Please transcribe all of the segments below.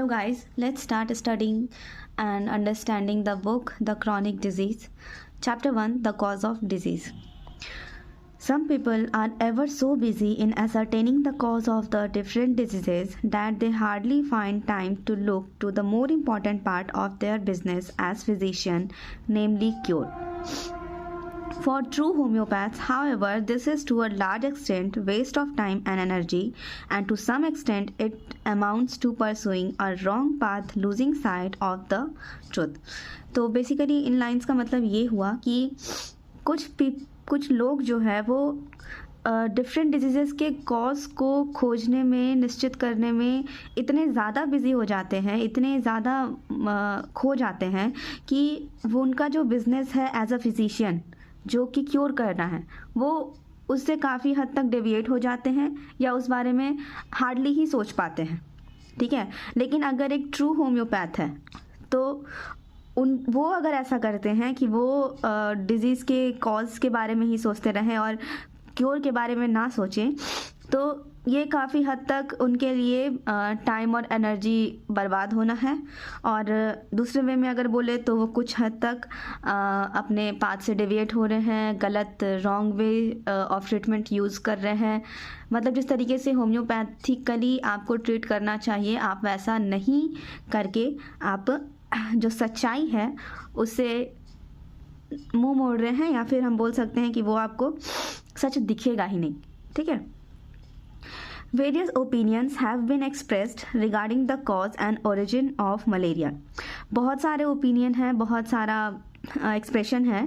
Hello guys, let's start studying and understanding the book The Chronic Disease. Chapter 1, The Cause of Disease. Some people are ever so busy in ascertaining the cause of the different diseases that they hardly find time to look to the more important part of their business as physician, namely cure. For true homeopaths, however, this is to a large extent waste of time and energy, and to some extent it amounts to pursuing a wrong path, losing sight of the truth. तो basically इन lines का मतलब ये हुआ कि कुछ लोग जो है वो डिफरेंट डिजीज़ के कॉज को खोजने में, निश्चित करने में इतने ज़्यादा बिजी हो जाते हैं, इतने ज़्यादा खो जाते हैं कि वो उनका जो बिज़नेस है एज अ फिजिशियन जो कि क्योर करना है वो उससे काफ़ी हद तक डेविएट हो जाते हैं या उस बारे में हार्डली ही सोच पाते हैं. ठीक है, लेकिन अगर एक ट्रू होम्योपैथ है तो वो अगर ऐसा करते हैं कि वो डिज़ीज़ के कॉज के बारे में ही सोचते रहें और क्योर के बारे में ना सोचें, तो ये काफ़ी हद तक उनके लिए टाइम और एनर्जी बर्बाद होना है. और दूसरे वे में अगर बोले तो वो कुछ हद तक अपने पाथ से डेविएट हो रहे हैं, गलत wrong way of treatment use कर रहे हैं. मतलब जिस तरीके से होम्योपैथिकली आपको ट्रीट करना चाहिए आप वैसा नहीं करके आप जो सच्चाई है उससे मुंह मोड़ रहे हैं, या फिर हम बोल सकते हैं कि वो आपको सच दिखेगा ही नहीं. ठीक है. Various opinions have been expressed regarding the cause and origin of malaria. बहुत सारे ओपिनियन हैं, बहुत सारा एक्सप्रेशन है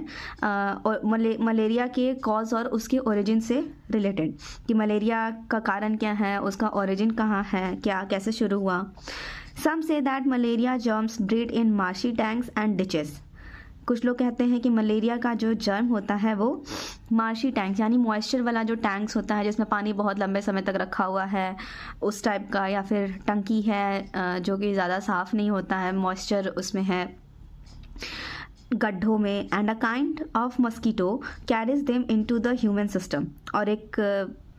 मलेरिया के कॉज और उसके ओरिजिन से रिलेटेड कि मलेरिया का कारण क्या है, उसका ओरिजिन कहाँ है, क्या कैसे शुरू हुआ. Some say that malaria germs breed in marshy tanks and ditches. कुछ लोग कहते हैं कि मलेरिया का जो जर्म होता है वो मार्शी टैंक्स यानी मॉइस्चर वाला जो टैंक्स होता है जिसमें पानी बहुत लंबे समय तक रखा हुआ है उस टाइप का, या फिर टंकी है जो कि ज़्यादा साफ़ नहीं होता है, मॉइस्चर उसमें है गड्ढों में. And a kind of mosquito carries them into the human system. और एक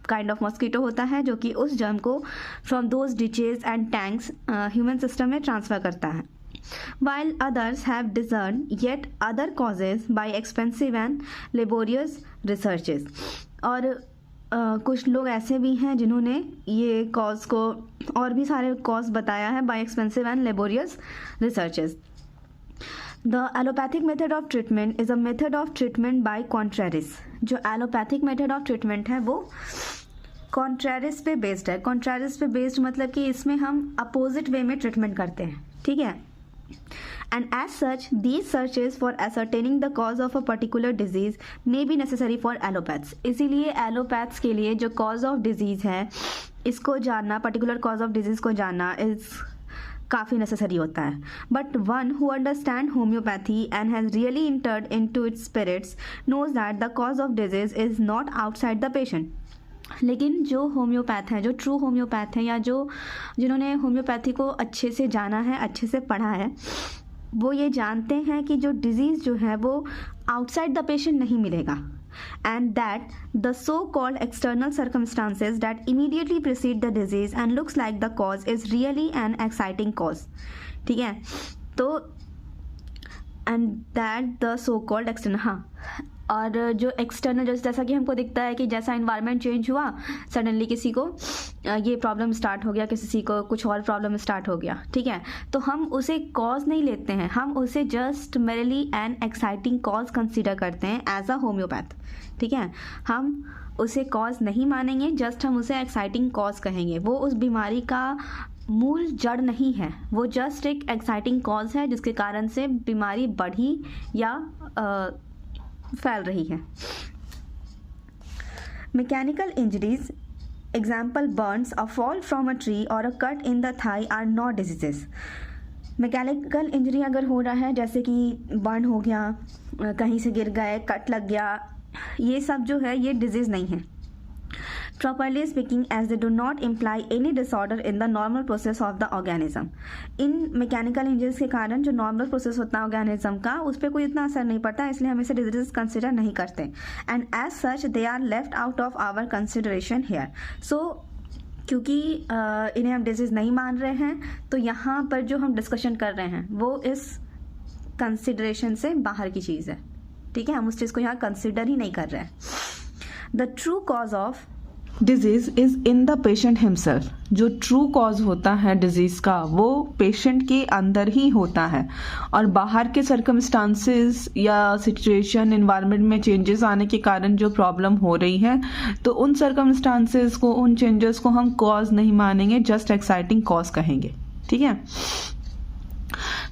काइंड ऑफ मस्कीटो होता है जो कि उस जर्म को from those डिचेज and tanks human system में ट्रांसफ़र करता है. While others have discerned yet other causes by expensive and laborious researches. और कुछ लोग ऐसे भी हैं जिन्होंने ये कॉज को और भी सारे कॉज बताया है by expensive and laborious researches. The allopathic method of treatment is a method of treatment by contraries. जो allopathic method of treatment है वो contraries पे बेस्ड है. contraries पे बेस्ड मतलब कि इसमें हम अपोजिट वे में ट्रीटमेंट करते हैं. ठीक है. And as such, these searches for ascertaining the cause of a particular disease may be necessary for allopaths. इसीलिए allopaths के लिए जो cause of disease है इसको जानना, particular cause of disease को जानना is काफ़ी necessary होता है. But one who understands homeopathy and has really entered into its spirits knows that the cause of disease is not outside the patient. लेकिन जो होम्योपैथ है, जो ट्रू होम्योपैथ है, या जिन्होंने होम्योपैथी को अच्छे से जाना है, अच्छे से पढ़ा है, वो ये जानते हैं कि जो डिज़ीज़ जो है वो आउटसाइड द पेशेंट नहीं मिलेगा. And that the so called external circumstances that immediately preceded the disease and looks like the cause is really an exciting cause. ठीक है. तो and that the so called external, हाँ, और जो external जैसा कि हमको दिखता है कि जैसा इन्वायरमेंट चेंज हुआ सडनली किसी को ये प्रॉब्लम स्टार्ट हो गया, किसी को कुछ और प्रॉब्लम स्टार्ट हो गया. ठीक है. तो हम उसे कॉज नहीं लेते हैं, हम उसे just merely an exciting cause consider करते हैं एज अ होम्योपैथ. ठीक है. हम उसे कॉज नहीं मानेंगे, जस्ट हम उसे एक्साइटिंग कॉज कहेंगे. वो उस बीमारी का मूल जड़ नहीं है, वो जस्ट एक एक्साइटिंग कॉज है जिसके कारण से बीमारी बढ़ी या फैल रही है. Mechanical injuries, example burns, a fall from a tree और a cut in the thigh are not diseases. Mechanical injury अगर हो रहा है जैसे कि बर्न हो गया, कहीं से गिर गए, कट लग गया, ये सब जो है ये डिजीज़ नहीं है. properly speaking, as they do not imply any disorder in the normal process of the organism. In mechanical injuries के कारण जो नॉर्मल प्रोसेस होता है ऑर्गेनिज्म का उस पर कोई इतना असर नहीं पड़ता, इसलिए हम इसे डिजीज कंसिडर नहीं करते. And as such they are left out of our consideration here. So क्योंकि इन्हें हम डिजीज़ नहीं मान रहे हैं, तो यहाँ पर जो हम डिस्कशन कर रहे हैं वो इस कंसिडरेशन से बाहर की चीज़ है, ठीक है। हम उस चीज़ को यहाँ कंसिडर ही नहीं कर रहे हैं। The true cause of disease is in the patient himself. जो ट्रू कॉज होता है डिजीज का वो पेशेंट के अंदर ही होता है, और बाहर के सर्कमस्टांसेस या सिचुएशन एनवायरनमेंट में चेंजेस आने के कारण जो प्रॉब्लम हो रही है, तो उन सर्कमस्टांसेस को, उन चेंजेस को हम कॉज नहीं मानेंगे, जस्ट एक्साइटिंग कॉज कहेंगे, ठीक है।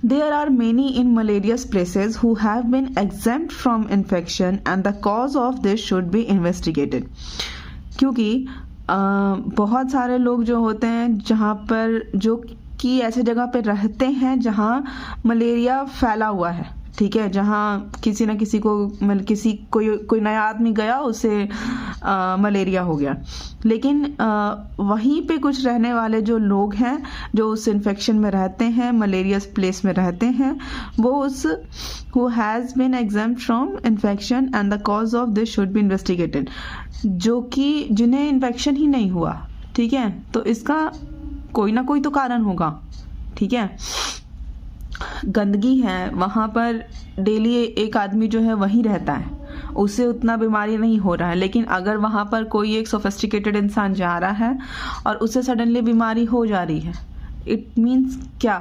There are many in malarious places who have been exempt from infection and the cause of this should be investigated. क्योंकि बहुत सारे लोग जो होते हैं जहाँ पर, जो कि ऐसे जगह पर रहते हैं जहाँ मलेरिया फैला हुआ है, ठीक है, जहाँ किसी न किसी को कोई नया आदमी गया, उसे मलेरिया हो गया, लेकिन वहीं पे कुछ रहने वाले जो लोग हैं जो उस इन्फेक्शन में रहते हैं, मलेरियस प्लेस में रहते हैं, वो उस who has been exempt from infection and the cause of this should be investigated, जो कि जिन्हें इन्फेक्शन ही नहीं हुआ, ठीक है, तो इसका कोई ना कोई तो कारण होगा, ठीक है। गंदगी है वहाँ पर, डेली एक आदमी जो है वहीं रहता है, उससे उतना बीमारी नहीं हो रहा है, लेकिन अगर वहाँ पर कोई एक सोफिस्टिकेटेड इंसान जा रहा है और उससे सडनली बीमारी हो जा रही है, इट मीन्स क्या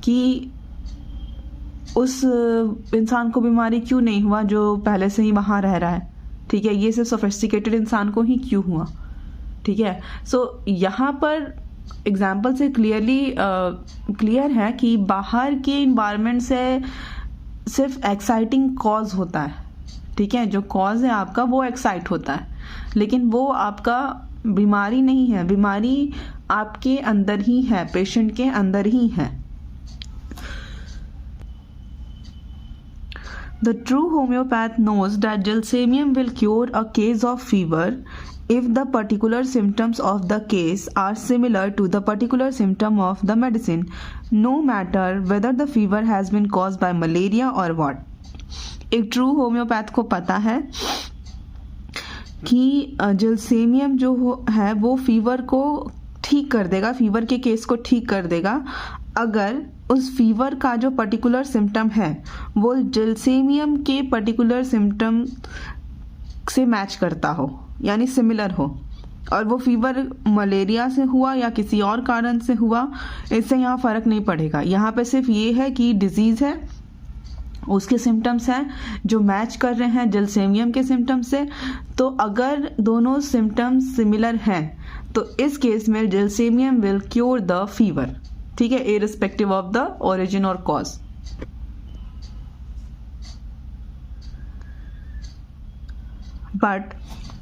कि उस इंसान को बीमारी क्यों नहीं हुआ जो पहले से ही वहाँ रह रहा है, ठीक है, ये सिर्फ सोफिस्टिकेटेड इंसान को ही क्यों हुआ, ठीक है। सो यहाँ पर एग्जाम्पल से क्लियर है कि बाहर के इन्वायरमेंट से सिर्फ एक्साइटिंग कॉज होता है, ठीक है, जो कॉज है आपका वो एक्साइट होता है, लेकिन वो आपका बीमारी नहीं है, बीमारी आपके अंदर ही है, पेशेंट के अंदर ही है। The true homeopath knows that gelsemium will cure a case of fever if the particular symptoms of the case are similar to the particular symptom of the medicine, no matter whether the fever has been caused by malaria or what. एक true homeopath को पता है कि gelsemium जो है वो fever को ठीक कर देगा, फीवर के केस को ठीक कर देगा, अगर उस फीवर का जो पर्टिकुलर सिम्टम है वो जेलसेमियम के पर्टिकुलर सिम्टम से मैच करता हो, यानी सिमिलर हो, और वो फीवर मलेरिया से हुआ या किसी और कारण से हुआ, इससे यहाँ फ़र्क नहीं पड़ेगा। यहाँ पे सिर्फ ये है कि डिजीज़ है, उसके सिम्टम्स हैं जो मैच कर रहे हैं जेलसेमियम के सिम्टम्स से, तो अगर दोनों सिम्टम्स सिमिलर हैं तो इस केस में gelsemium will cure the fever, ठीक है, इररिस्पेक्टिव ऑफ द ओरिजिन और cause. But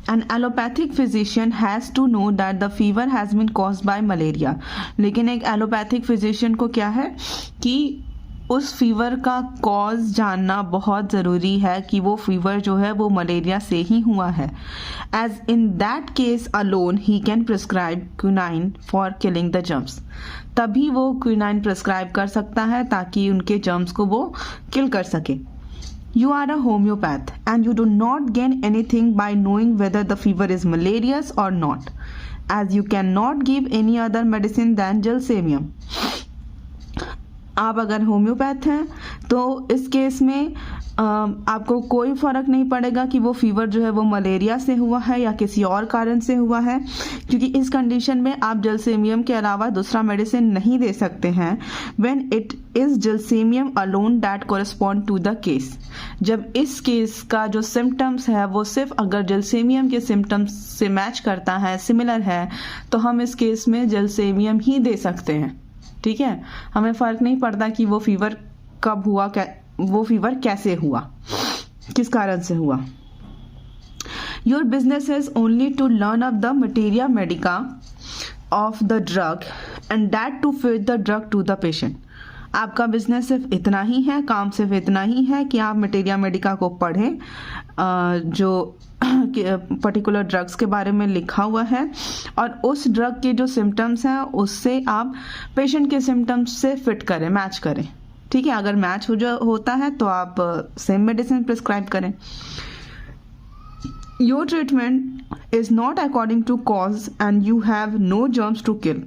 an allopathic physician has to know that the fever has been caused by malaria. लेकिन एक एलोपैथिक फिजिशियन को क्या है कि उस फीवर का कॉज जानना बहुत ज़रूरी है कि वो फीवर जो है वो मलेरिया से ही हुआ है। As in that case alone he can prescribe quinine for killing the germs. तभी वो क्विनाइन प्रिस्क्राइब कर सकता है ताकि उनके जर्म्स को वो किल कर सके। You are a homeopath and you do not gain anything by knowing whether the fever is malarious or not, as you cannot give any other medicine than gelsemium. आप अगर होम्योपैथ हैं तो इस केस में आपको कोई फ़र्क नहीं पड़ेगा कि वो फीवर जो है वो मलेरिया से हुआ है या किसी और कारण से हुआ है, क्योंकि इस कंडीशन में आप जेलसेमियम के अलावा दूसरा मेडिसिन नहीं दे सकते हैं। When it is gelsemium alone that correspond to the case, जब इस केस का जो सिम्टम्स है वो सिर्फ अगर जेलसेमियम के सिम्टम्स से मैच करता है, सिमिलर है, तो हम इस केस में जेलसेमियम ही दे सकते हैं, ठीक है। हमें फ़र्क नहीं पड़ता कि वो फीवर कब हुआ, वो फीवर कैसे हुआ, किस कारण से हुआ। Your business is only to learn up the materia medica of the drug and that to fit the drug to the patient. आपका बिजनेस सिर्फ इतना ही है, काम सिर्फ इतना ही है कि आप मटेरिया मेडिका को पढ़ें, जो पर्टिकुलर ड्रग्स के बारे में लिखा हुआ है, और उस ड्रग के जो सिम्टम्स हैं उससे आप पेशेंट के सिम्टम्स से फिट करें, मैच करें, ठीक है। अगर मैच होता है तो आप सेम मेडिसिन प्रिस्क्राइब करें। Your treatment is not according to cause and you have no germs to kill.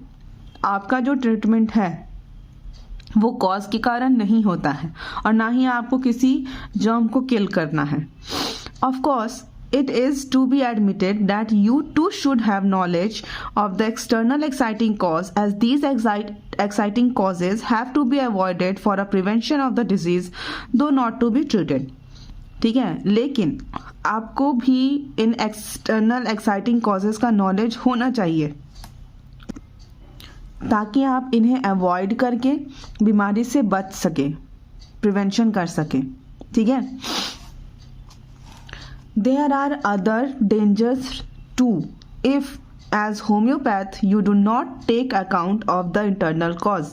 आपका जो ट्रीटमेंट है वो कॉज के कारण नहीं होता है और ना ही आपको किसी जर्म को किल करना है। Of course it is to be admitted that you too should have knowledge of the external exciting cause, as these exciting causes have to be avoided for a prevention of the disease, though not to be treated। ठीक है, लेकिन आपको भी इन external exciting causes का knowledge होना चाहिए ताकि आप इन्हें अवॉइड करके बीमारी से बच सके, प्रिवेंशन कर सके। ठीक है, there are other dangers too if as homeopath you do not take account of the internal cause।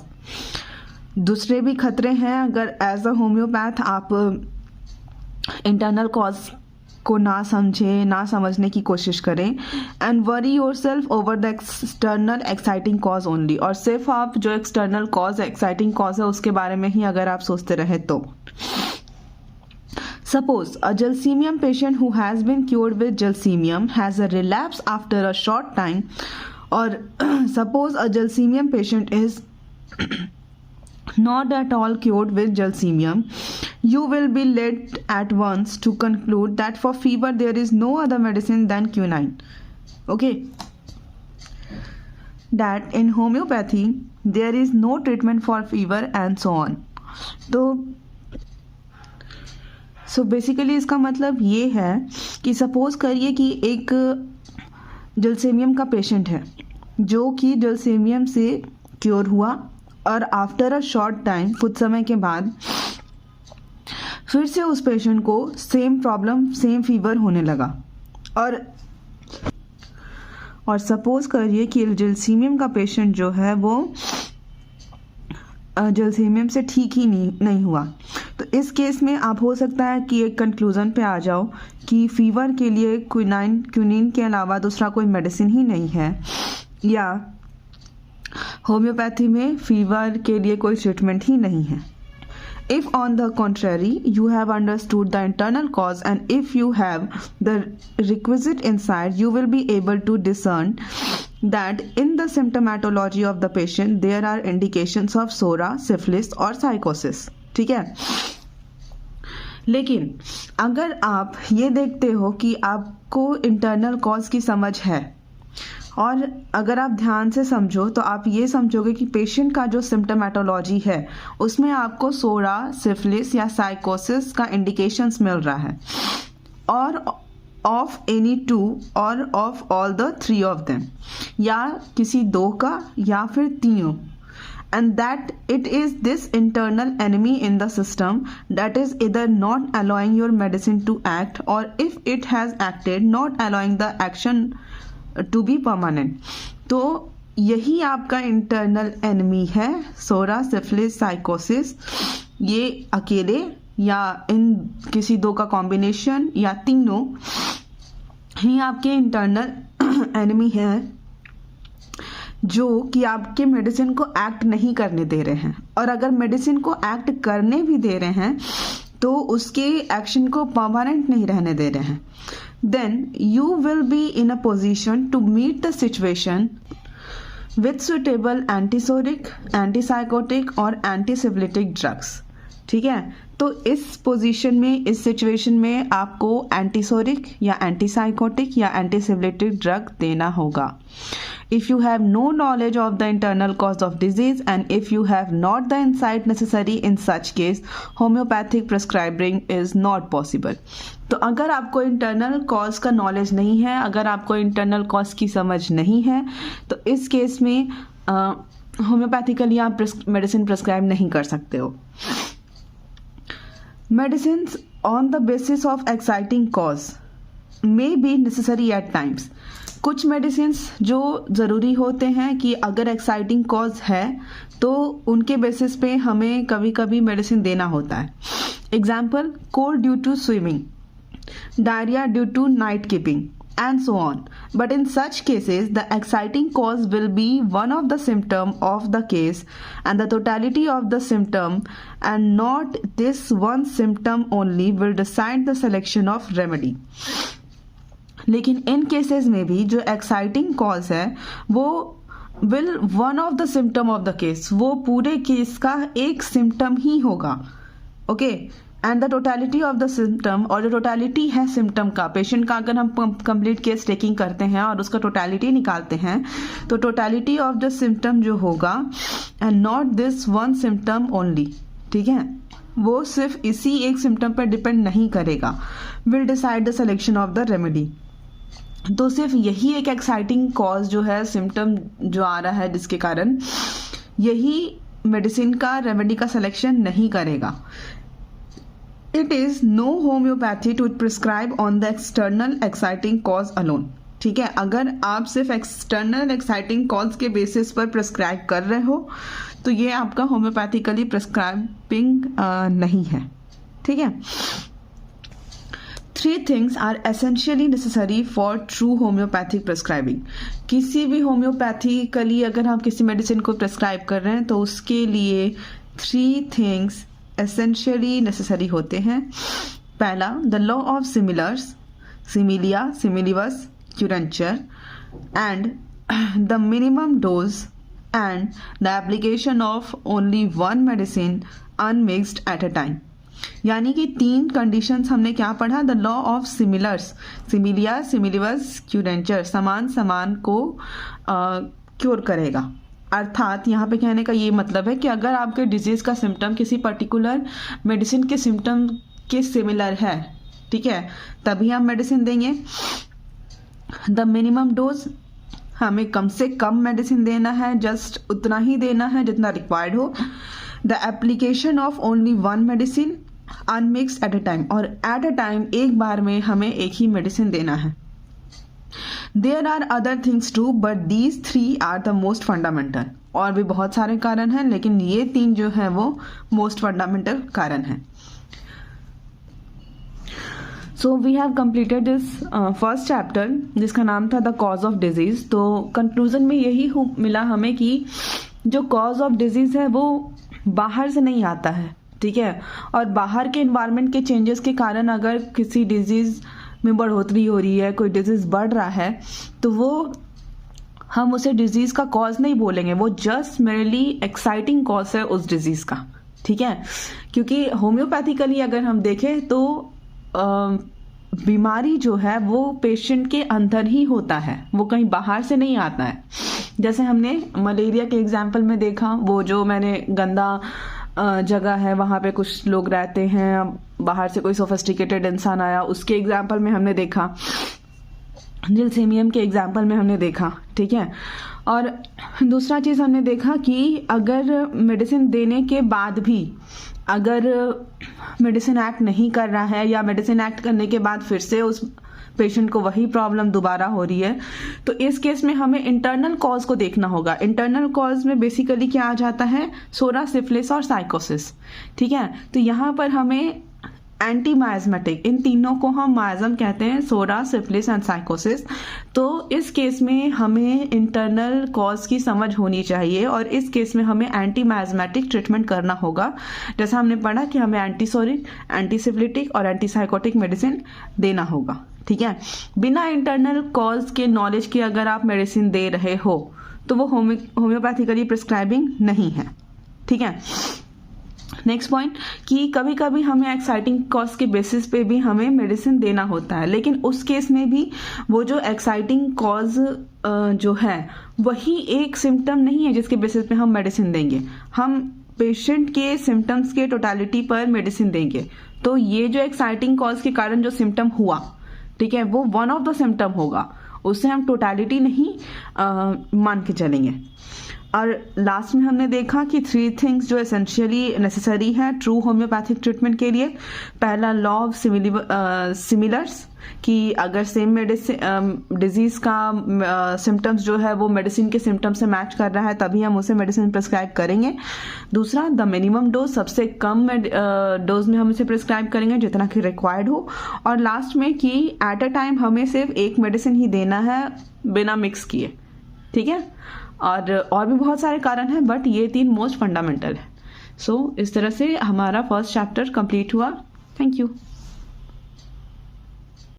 दूसरे भी खतरे हैं अगर एज अ होम्योपैथ आप इंटरनल कॉज को ना समझे, ना समझने की कोशिश करें and worry your self over the external exciting cause only, और सिर्फ आप जो एक्सटर्नल कॉज एक्साइटिंग कॉज है उसके बारे में ही अगर आप सोचते रहे तो। Suppose a Gelsemium patient who has been cured with Gelsemium has a relapse after a short time, or suppose a Gelsemium patient is not at all cured with Gelsemium, you will be led at once to conclude that for fever there is no other medicine than quinine. Okay, that in homeopathy there is no treatment for fever and so on. So basically इसका मतलब ये है कि suppose करिए कि एक जलसेमियम का patient है जो कि जलसेमियम से क्योर हुआ और आफ्टर अ शॉर्ट टाइम, कुछ समय के बाद फिर से उस पेशेंट को सेम प्रॉब्लम, सेम फीवर होने लगा। और सपोज करिए कि जलसेमियम का पेशेंट जो है वो जलसेमियम से ठीक ही नहीं हुआ। तो इस केस में आप हो सकता है कि एक कंक्लूजन पे आ जाओ कि फीवर के लिए क्विनीन के अलावा दूसरा कोई मेडिसिन ही नहीं है, या होम्योपैथी में फीवर के लिए कोई ट्रीटमेंट ही नहीं है। If on the contrary you have understood the internal cause and if you have the requisite insight, you will be able to discern that in the symptomatology of the patient there are indications of psora, syphilis और psychosis। ठीक है, लेकिन अगर आप ये देखते हो कि आपको इंटरनल कॉज की समझ है और अगर आप ध्यान से समझो तो आप ये समझोगे कि पेशेंट का जो सिम्टोमेटोलॉजी है उसमें आपको सोरा, सिफिलिस या साइकोसिस का इंडिकेशंस मिल रहा है, और ऑफ एनी टू और of all the three of them, या किसी दो का या फिर तीनों, and that it is this internal enemy in the system that is either not allowing your medicine to act, or if it has acted, not allowing the action to be permanent। तो यही आपका internal enemy है, सोरा, syphilis, साइकोसिस। ये अकेले या इन किसी दो का कॉम्बिनेशन या तीनों ही आपके इंटरनल एनिमी है जो कि आपके मेडिसिन को एक्ट नहीं करने दे रहे हैं, और अगर मेडिसिन को एक्ट करने भी दे रहे हैं तो उसके एक्शन को परमानेंट नहीं रहने दे रहे हैं। then you will be in a position to meet the situation with suitable antisodic, antipsychotic और antisyphilitic drugs। ठीक है, तो इस पोजीशन में, इस सिचुएशन में आपको एंटीसोरिक या एंटीसाइकोटिक या एंटीसिफिलिटिक ड्रग देना होगा। If you have no knowledge of the internal cause of disease and if you have not the insight necessary in such case, homeopathic prescribing is not possible। तो अगर आपको internal cause का knowledge नहीं है, अगर आपको इंटरनल कॉज की समझ नहीं है, तो इस केस में होम्योपैथिकली आप मेडिसिन प्रिस्क्राइब नहीं कर सकते हो। Medicines on the basis of exciting cause may be necessary at times। कुछ मेडिसिन जो ज़रूरी होते हैं कि अगर एक्साइटिंग कॉज है तो उनके बेसिस पे हमें कभी कभी मेडिसिन देना होता है। Example, cold due to swimming, diarrhoea due to night keeping and so on। But in such cases the exciting cause will be one of the symptom of the case and the totality of the symptom, and not this one symptom only will decide the selection of remedy। लेकिन इन cases में भी जो exciting cause है वो will one of the symptom of the case, वो पूरे case का एक सिम्टम ही होगा। Okay, and the totality of the symptom, और जो टोटलिटी है सिम्टम का, पेशेंट का अगर हम कंप्लीट केस टेकिंग करते हैं और उसका टोटलिटी निकालते हैं तो टोटलिटी ऑफ द सिम्टम जो होगा, and not this one symptom only, ठीक है, वो सिर्फ इसी एक सिम्टम पर डिपेंड नहीं करेगा, will decide the selection of the remedy. तो सिर्फ यही एक एक्साइटिंग कॉज जो है, सिम्टम जो आ रहा है जिसके कारण, यही मेडिसिन का रेमेडी का सिलेक्शन नहीं करेगा। It is no homeopathy to prescribe on the external exciting cause alone, ठीक है। अगर आप सिर्फ एक्सटर्नल एक्साइटिंग कॉज के बेसिस पर प्रिस्क्राइब कर रहे हो तो ये आपका होम्योपैथिकली प्रिस्क्राइबिंग नहीं है, ठीक है। 3 things are essentially necessary for true homeopathic prescribing। किसी भी होम्योपैथिकली अगर हम किसी मेडिसिन को प्रिस्क्राइब कर रहे हैं तो उसके लिए 3 things essentially necessary होते हैं। पहला, the law of similars, similia, similibus, curanture, and the minimum dose and the application of only one medicine unmixed at a time। यानी कि 3 कंडीशंस हमने क्या पढ़ा, the law of similars, similia, similibus, curentur, समान समान को क्योर करेगा। अर्थात यहाँ पे कहने का ये मतलब है कि अगर आपके डिजीज का सिम्टम किसी पर्टिकुलर मेडिसिन के सिम्टम के सिमिलर है, ठीक है, तभी हम मेडिसिन देंगे। द मिनिमम डोज, हमें कम से कम मेडिसिन देना है, जस्ट उतना ही देना है जितना रिक्वायर्ड हो। The application of only one medicine unmixed at a time, और एट अ टाइम एक बार में हमें एक ही मेडिसिन देना है। There are other things too but these 3 are the most fundamental. और भी बहुत सारे कारण हैं लेकिन ये 3 जो है वो मोस्ट फंडामेंटल कारण हैं। So we have completed this first chapter जिसका नाम था द कॉज ऑफ डिजीज। तो कंक्लूजन में यही मिला हमें कि जो कॉज ऑफ डिजीज है वो बाहर से नहीं आता है, ठीक है, और बाहर के इन्वायरमेंट के चेंजेस के कारण अगर किसी डिजीज में बढ़ोतरी हो रही है, कोई डिजीज बढ़ रहा है, तो वो हम उसे डिजीज का कॉज नहीं बोलेंगे, वो जस्ट मेरली एक्साइटिंग कॉज है उस डिजीज का, ठीक है। क्योंकि होम्योपैथिकली अगर हम देखें तो बीमारी जो है वो पेशेंट के अंदर ही होता है, वो कहीं बाहर से नहीं आता है। जैसे हमने मलेरिया के एग्जाम्पल में देखा, वो जो मैंने गंदा जगह है वहाँ पे कुछ लोग रहते हैं, बाहर से कोई सोफिस्टिकेटेड इंसान आया, उसके एग्जाम्पल में हमने देखा, जिलसेमियम के एग्जाम्पल में हमने देखा, ठीक है। और दूसरा चीज़ हमने देखा कि अगर मेडिसिन देने के बाद भी अगर मेडिसिन एक्ट नहीं कर रहा है या मेडिसिन एक्ट करने के बाद फिर से उस पेशेंट को वही प्रॉब्लम दोबारा हो रही है, तो इस केस में हमें इंटरनल कॉज को देखना होगा। इंटरनल कॉज में बेसिकली क्या आ जाता है, सोरा, सिफिलिस और साइकोसिस, ठीक है। तो यहाँ पर हमें एंटी मायज़मेटिक, इन तीनों को हम मायज़म कहते हैं, सोरा, सिफिलिस एंड साइकोसिस। तो इस केस में हमें इंटरनल कॉज की समझ होनी चाहिए और इस केस में हमें एंटी मायज़मेटिक ट्रीटमेंट करना होगा। जैसा हमने पढ़ा कि हमें एंटीसोरिक, एंटीसिफिलिटिक और एंटीसाइकोटिक मेडिसिन देना होगा, ठीक है। बिना इंटरनल कॉज के नॉलेज के अगर आप मेडिसिन दे रहे हो तो वो होम्योपैथिकली प्रिस्क्राइबिंग नहीं है, ठीक है। नेक्स्ट पॉइंट कि कभी कभी हमें एक्साइटिंग कॉज के बेसिस पे भी हमें मेडिसिन देना होता है, लेकिन उस केस में भी वो जो एक्साइटिंग कॉज जो है वही एक सिम्टम नहीं है जिसके बेसिस पे हम मेडिसिन देंगे, हम पेशेंट के सिम्टम्स के टोटलिटी पर मेडिसिन देंगे। तो ये जो एक्साइटिंग कॉज के कारण जो सिम्टम हुआ, ठीक है, वो वन ऑफ द सिम्टम होगा, उससे हम टोटलिटी नहीं मान के चलेंगे। और लास्ट में हमने देखा कि 3 थिंग्स जो एसेंशियली नेसेसरी है ट्रू होम्योपैथिक ट्रीटमेंट के लिए। पहला, लॉ ऑफ सिमिलर्स, कि अगर सेम मेडिसिन डिजीज का सिम्टम्स जो है वो मेडिसिन के सिम्टम्स से मैच कर रहा है तभी हम उसे मेडिसिन प्रिस्क्राइब करेंगे। दूसरा, द मिनिमम डोज, सबसे कम डोज में हम इसे प्रिस्क्राइब करेंगे जितना कि रिक्वायर्ड हो। और लास्ट में कि एट अ टाइम हमें सिर्फ एक मेडिसिन ही देना है बिना मिक्स किए, ठीक है। और भी बहुत सारे कारण हैं बट ये 3 मोस्ट फंडामेंटल है। सो इस तरह से हमारा फर्स्ट चैप्टर कंप्लीट हुआ। Thank you.